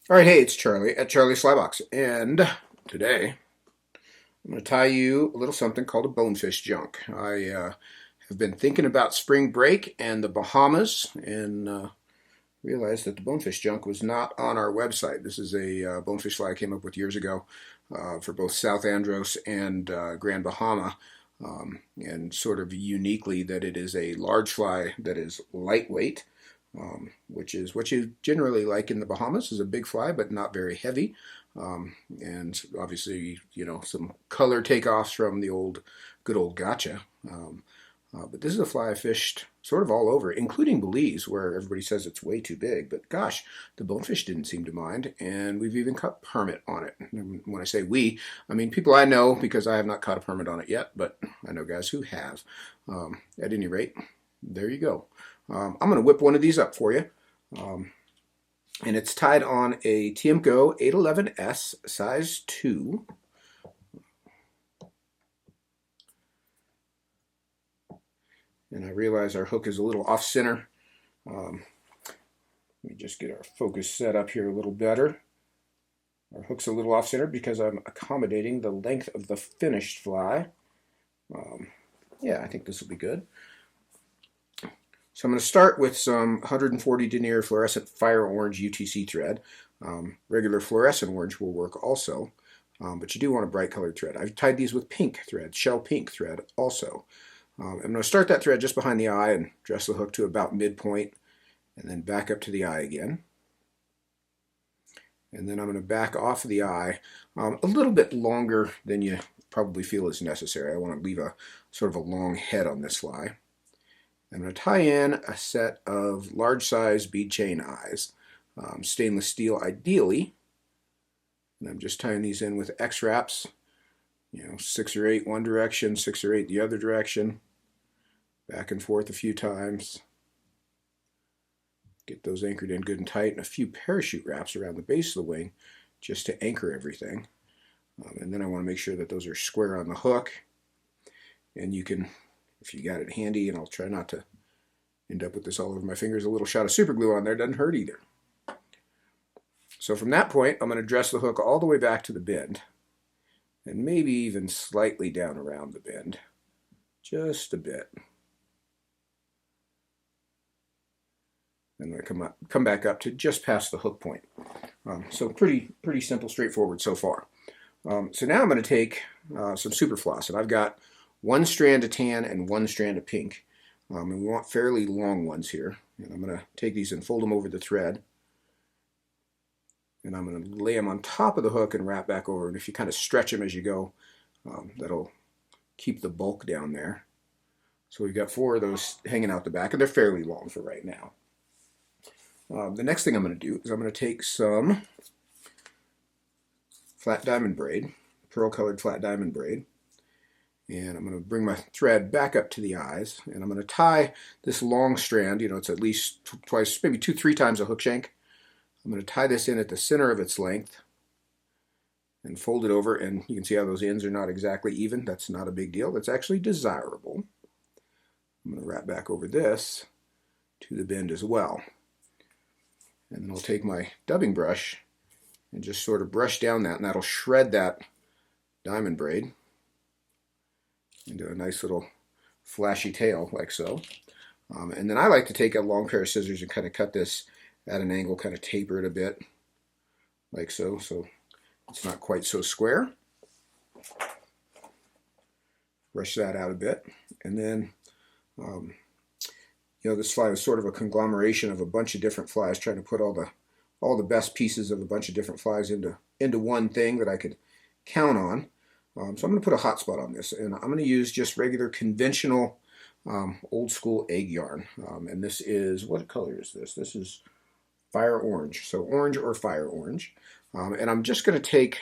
All right, hey, it's Charlie at Charlie's Flybox, and today I'm going to tie you a little something called a bonefish junk. I have been thinking about spring break and the Bahamas, and realized that the bonefish junk was not on our website. This is a bonefish fly I came up with years ago for both South Andros and Grand Bahama, and sort of uniquely that it is a large fly that is lightweight. Which is what you generally like in the Bahamas, is a big fly but not very heavy, and obviously some color takeoffs from the good old gotcha. But this is a fly I fished sort of all over, including Belize, where everybody says it's way too big. But gosh, the bonefish didn't seem to mind, and we've even caught permit on it. And when I say we, I mean people I know, because I have not caught a permit on it yet, but I know guys who have. At any rate, there you go. I'm going to whip one of these up for you. And it's tied on a Tiemco 811S size 2. And I realize our hook is a little off center. Let me just get our focus set up here a little better. Our hook's a little off center because I'm accommodating the length of the finished fly. Yeah, I think this will be good. So I'm going to start with some 140 Denier fluorescent fire orange UTC thread. Regular fluorescent orange will work also, but you do want a bright colored thread. I've tied these with pink thread, shell pink thread also. I'm going to start that thread just behind the eye and dress the hook to about midpoint, and then back up to the eye again. And then I'm going to back off of the eye a little bit longer than you probably feel is necessary. I want to leave a sort of a long head on this fly. I'm going to tie in a set of large size bead chain eyes, stainless steel ideally, and I'm just tying these in with X wraps, 6 or 8 one direction, 6 or 8 the other direction, back and forth a few times. Get those anchored in good and tight, and a few parachute wraps around the base of the wing just to anchor everything. And then I want to make sure that those are square on the hook, and you can, if you got it handy, and I'll try not to end up with this all over my fingers, a little shot of super glue on there doesn't hurt either. So from that point, I'm going to dress the hook all the way back to the bend, and maybe even slightly down around the bend, just a bit. And I'm going to come back up to just past the hook point. So pretty simple, straightforward so far. So now I'm going to take some super floss, and I've got 1 strand of tan and 1 strand of pink. And we want fairly long ones here. And I'm going to take these and fold them over the thread. And I'm going to lay them on top of the hook and wrap back over. And if you kind of stretch them as you go, that'll keep the bulk down there. So we've got 4 of those hanging out the back, and they're fairly long for right now. The next thing I'm going to do is I'm going to take some flat diamond braid, pearl colored flat diamond braid, and I'm going to bring my thread back up to the eyes, and I'm going to tie this long strand, it's at least twice, maybe 2-3 times a hook shank. I'm going to tie this in at the center of its length and fold it over, and you can see how those ends are not exactly even. That's not a big deal. That's actually desirable. I'm going to wrap back over this to the bend as well. And then I'll take my dubbing brush and just sort of brush down that, and that'll shred that diamond braid into a nice little flashy tail like so. And then I like to take a long pair of scissors and kind of cut this at an angle, kind of taper it a bit like so, so it's not quite so square. Brush that out a bit, and then this fly was sort of a conglomeration of a bunch of different flies, trying to put all the best pieces of a bunch of different flies into one thing that I could count on. So I'm going to put a hot spot on this, and I'm going to use just regular conventional old school egg yarn. And this is, what color is this? This is fire orange, so orange or fire orange. And I'm just going to take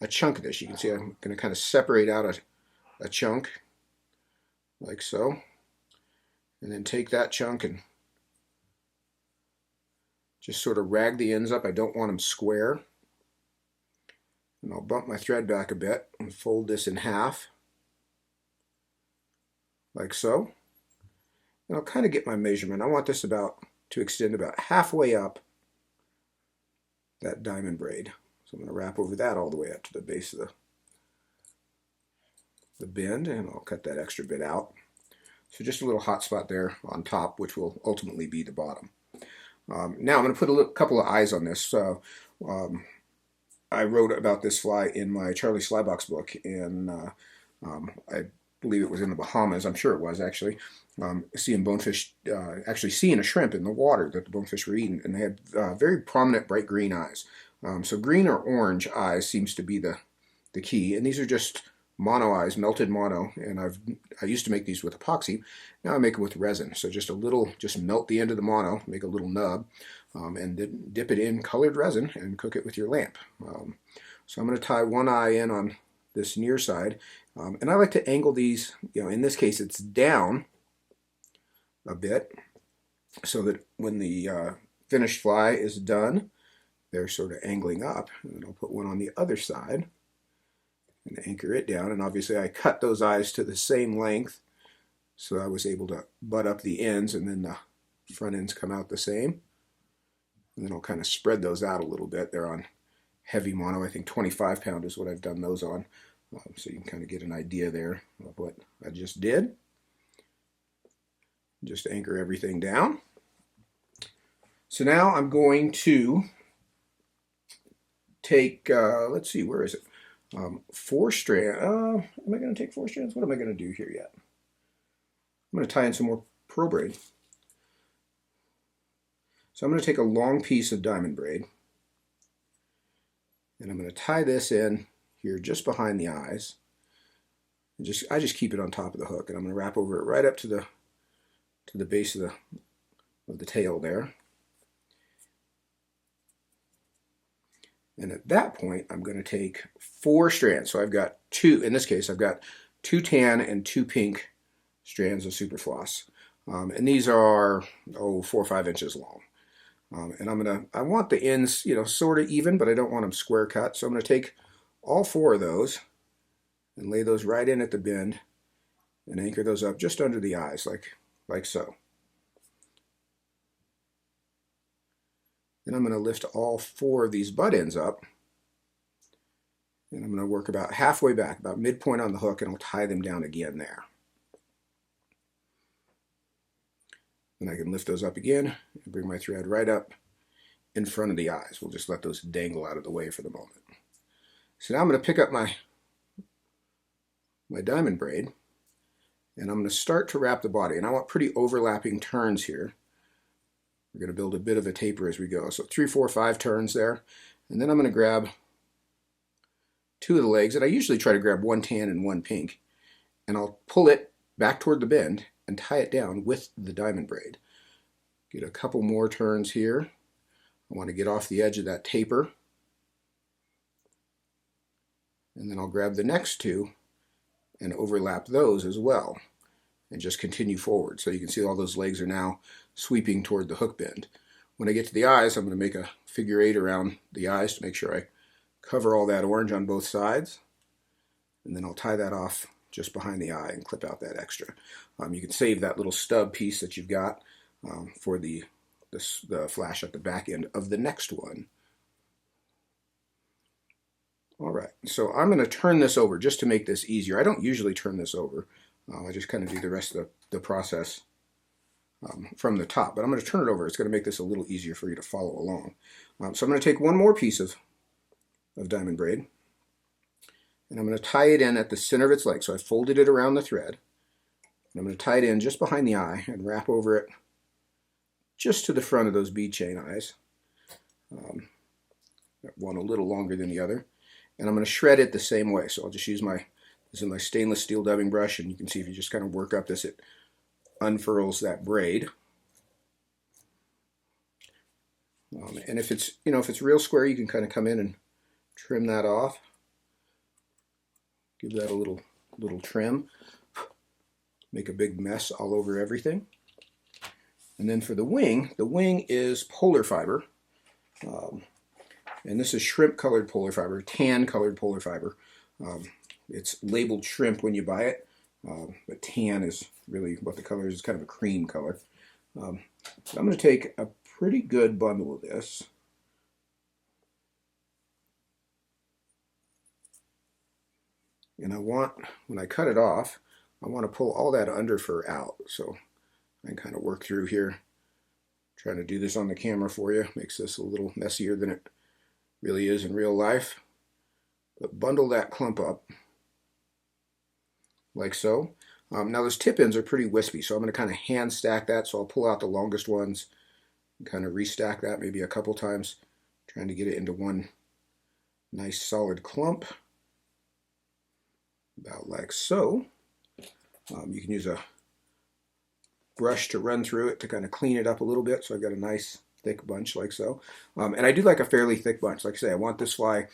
a chunk of this. You can see I'm going to kind of separate out a chunk like so. And then take that chunk and just sort of rag the ends up. I don't want them square. And I'll bump my thread back a bit and fold this in half, like so. And I'll kind of get my measurement. I want this to extend about halfway up that diamond braid. So I'm going to wrap over that all the way up to the base of the bend, and I'll cut that extra bit out. So just a little hot spot there on top, which will ultimately be the bottom. Now I'm going to put a couple of eyes on this. I wrote about this fly in my Charlie Slybox book, and I believe it was in the Bahamas. I'm sure it was, actually. Seeing bonefish, actually seeing a shrimp in the water that the bonefish were eating, and they had very prominent bright green eyes. So green or orange eyes seems to be the key, and these are just mono eyes, melted mono, and I used to make these with epoxy. Now I make them with resin. So just a little, just melt the end of the mono, make a little nub, and then dip it in colored resin and cook it with your lamp. So I'm going to tie one eye in on this near side, and I like to angle these, in this case it's down a bit, so that when the finished fly is done, they're sort of angling up. And then I'll put one on the other side and anchor it down. And obviously I cut those eyes to the same length, so I was able to butt up the ends, and then the front ends come out the same. And then I'll kind of spread those out a little bit. They're on heavy mono. I think 25 pound is what I've done those on. So you can kind of get an idea there of what I just did. Just anchor everything down. So now I'm going to take, let's see, where is it? 4 strands. Am I going to take 4 strands? What am I going to do here yet? I'm going to tie in some more pearl braid. So I'm going to take a long piece of diamond braid, and I'm going to tie this in here just behind the eyes. And I just keep it on top of the hook, and I'm going to wrap over it right up to the base of the tail there. And at that point, I'm going to take 4 strands. So I've got 2, in this case, I've got 2 tan and 2 pink strands of super floss. And these are, 4 or 5 inches long. And I want the ends, sort of even, but I don't want them square cut. So I'm going to take all 4 of those and lay those right in at the bend and anchor those up just under the eyes, like so. Then I'm going to lift all 4 of these butt ends up, and I'm going to work about halfway back, about midpoint on the hook, and I'll tie them down again there. And I can lift those up again and bring my thread right up in front of the eyes. We'll just let those dangle out of the way for the moment. So now I'm going to pick up my diamond braid, and I'm going to start to wrap the body. And I want pretty overlapping turns here. We're going to build a bit of a taper as we go. So 3, 4, 5 turns there. And then I'm going to grab 2 of the legs, and I usually try to grab 1 tan and 1 pink, and I'll pull it back toward the bend and tie it down with the diamond braid. Get a couple more turns here. I want to get off the edge of that taper. And then I'll grab the next 2 and overlap those as well, and just continue forward. So you can see all those legs are now sweeping toward the hook bend. When I get to the eyes, I'm going to make a figure 8 around the eyes to make sure I cover all that orange on both sides. And then I'll tie that off just behind the eye and clip out that extra. You can save that little stub piece that you've got for the flash at the back end of the next one. All right, so I'm going to turn this over just to make this easier. I don't usually turn this over. I just kind of do the rest of the process from the top, but I'm going to turn it over. It's going to make this a little easier for you to follow along. So I'm going to take one more piece of diamond braid, and I'm going to tie it in at the center of its leg. So I folded it around the thread, and I'm going to tie it in just behind the eye and wrap over it just to the front of those bead chain eyes. One a little longer than the other. And I'm going to shred it the same way. So I'll just use this is my stainless steel dubbing brush, and you can see if you just kind of work up this, it unfurls that braid. And if it's real square, you can kind of come in and trim that off. Give that a little trim. Make a big mess all over everything. And then for the wing is polar fiber. And this is shrimp colored polar fiber, tan colored polar fiber. It's labeled shrimp when you buy it, but tan is really what the color is. It's kind of a cream color. So I'm going to take a pretty good bundle of this, And when I cut it off, I want to pull all that under fur out. So I can kind of work through here. Trying to do this on the camera for you makes this a little messier than it really is in real life. But bundle that clump up like so. Now those tip ends are pretty wispy, so I'm going to kind of hand stack that. So I'll pull out the longest ones and kind of restack that maybe a couple times, trying to get it into one nice solid clump, about like so. You can use a brush to run through it to kind of clean it up a little bit, so I've got a nice thick bunch like so. And I do like a fairly thick bunch. Like I say, I want this fly,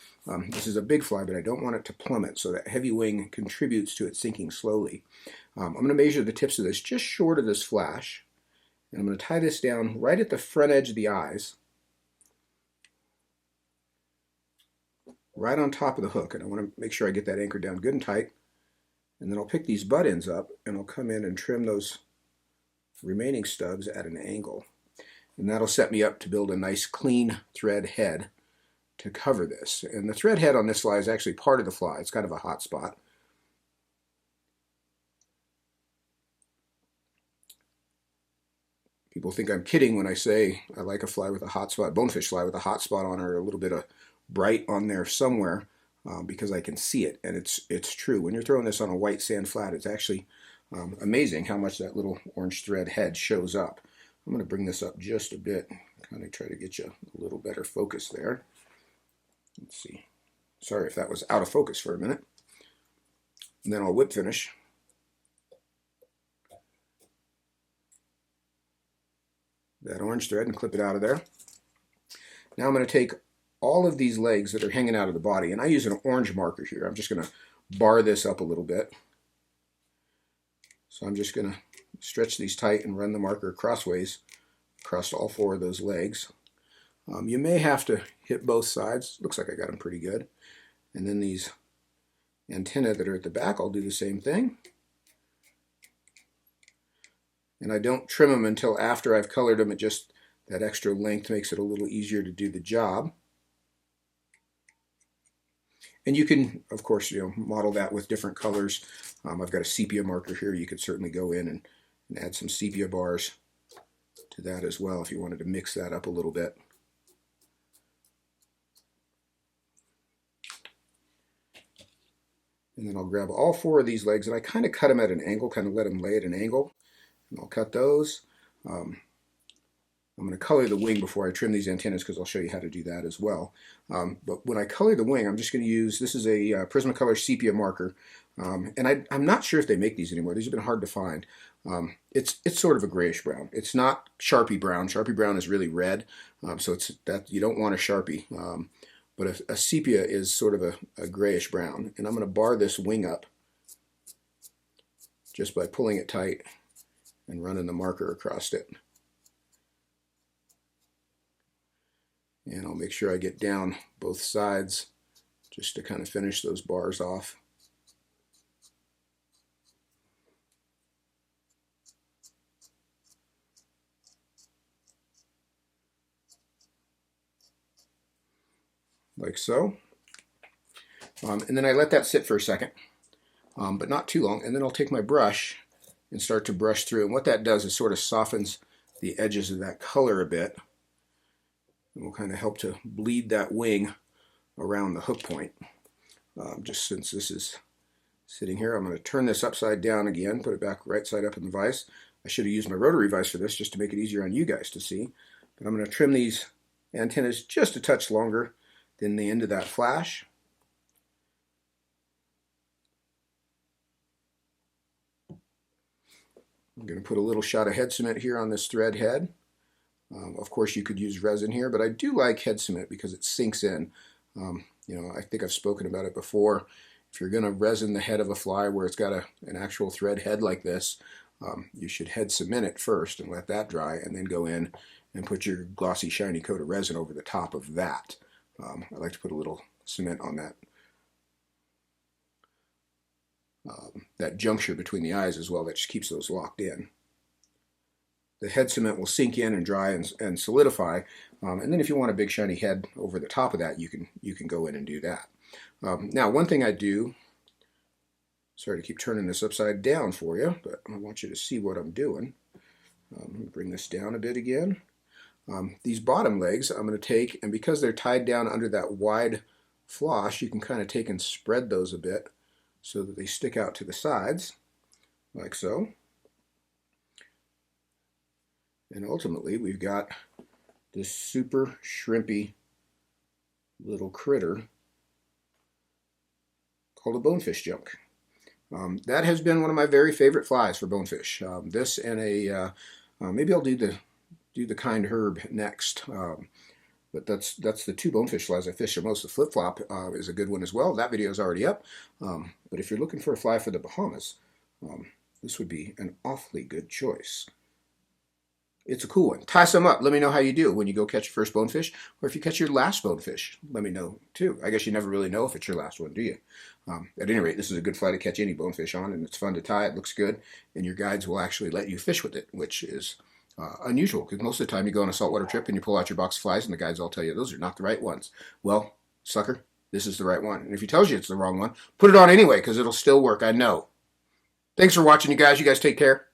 this is a big fly, but I don't want it to plummet, so that heavy wing contributes to it sinking slowly. I'm going to measure the tips of this just short of this flash, and I'm going to tie this down right at the front edge of the eyes, right on top of the hook, and I want to make sure I get that anchor down good and tight. And then I'll pick these butt ends up and I'll come in and trim those remaining stubs at an angle. And that'll set me up to build a nice clean thread head to cover this. And the thread head on this fly is actually part of the fly. It's kind of a hot spot. People think I'm kidding when I say I like a fly with a hot spot, bonefish fly with a hot spot on her, a little bit of bright on there somewhere, because I can see it, and it's true. When you're throwing this on a white sand flat, it's actually amazing how much that little orange thread head shows up. I'm going to bring this up just a bit, kind of try to get you a little better focus there. Let's see. Sorry if that was out of focus for a minute. And then I'll whip finish. That orange thread and clip it out of there. Now I'm going to take all of these legs that are hanging out of the body, and I use an orange marker here. I'm just going to bar this up a little bit. So I'm just going to stretch these tight and run the marker crossways across all four of those legs. You may have to hit both sides. Looks like I got them pretty good. And then these antennae that are at the back, I'll do the same thing. And I don't trim them until after I've colored them. It just, that extra length makes it a little easier to do the job. And you can, of course, model that with different colors. I've got a sepia marker here. You could certainly go in and add some sepia bars to that as well if you wanted to mix that up a little bit. And then I'll grab all four of these legs, and I kind of cut them at an angle, kind of let them lay at an angle. And I'll cut those. I'm going to color the wing before I trim these antennas, because I'll show you how to do that as well. But when I color the wing, I'm just going to use, this is a Prismacolor sepia marker. And I'm not sure if they make these anymore. These have been hard to find. It's sort of a grayish brown. It's not Sharpie brown. Sharpie brown is really red, so it's that you don't want a Sharpie. But a sepia is sort of a grayish brown. And I'm going to bar this wing up just by pulling it tight and running the marker across it. And I'll make sure I get down both sides just to kind of finish those bars off. Like so. And then I let that sit for a second, but not too long. And then I'll take my brush and start to brush through. And what that does is sort of softens the edges of that color a bit. And will kind of help to bleed that wing around the hook point. Just since this is sitting here, I'm going to turn this upside down again, put it back right side up in the vise. I should have used my rotary vise for this just to make it easier on you guys to see. But I'm going to trim these antennas just a touch longer than the end of that flash. I'm going to put a little shot of head cement here on this thread head. Of course, you could use resin here, but I do like head cement because it sinks in. I think I've spoken about it before. If you're going to resin the head of a fly where it's got an actual thread head like this, you should head cement it first and let that dry, and then go in and put your glossy, shiny coat of resin over the top of that. I like to put a little cement on that juncture between the eyes as well. That just keeps those locked in. The head cement will sink in and dry and solidify, and then if you want a big shiny head over the top of that, you can go in and do that. Now, one thing I do Sorry to keep turning this upside down for you, but I want you to see what I'm doing. Let me bring this down a bit again. These bottom legs I'm going to take, and because they're tied down under that wide floss, you can kind of take and spread those a bit so that they stick out to the sides, like so. And ultimately, we've got this super shrimpy little critter called a bonefish junk. That has been one of my very favorite flies for bonefish. This and a maybe I'll do the kind herb next. But that's the two bonefish flies I fish the most. The flip flop is a good one as well. That video is already up. But if you're looking for a fly for the Bahamas, this would be an awfully good choice. It's a cool one. Tie some up. Let me know how you do when you go catch your first bonefish, or if you catch your last bonefish. Let me know too. I guess you never really know if it's your last one, do you? At any rate, this is a good fly to catch any bonefish on, and it's fun to tie. It looks good, and your guides will actually let you fish with it, which is unusual, because most of the time you go on a saltwater trip and you pull out your box of flies and the guides all tell you those are not the right ones. Well, sucker, this is the right one. And if he tells you it's the wrong one, put it on anyway, because it'll still work, I know. Thanks for watching, you guys. You guys take care.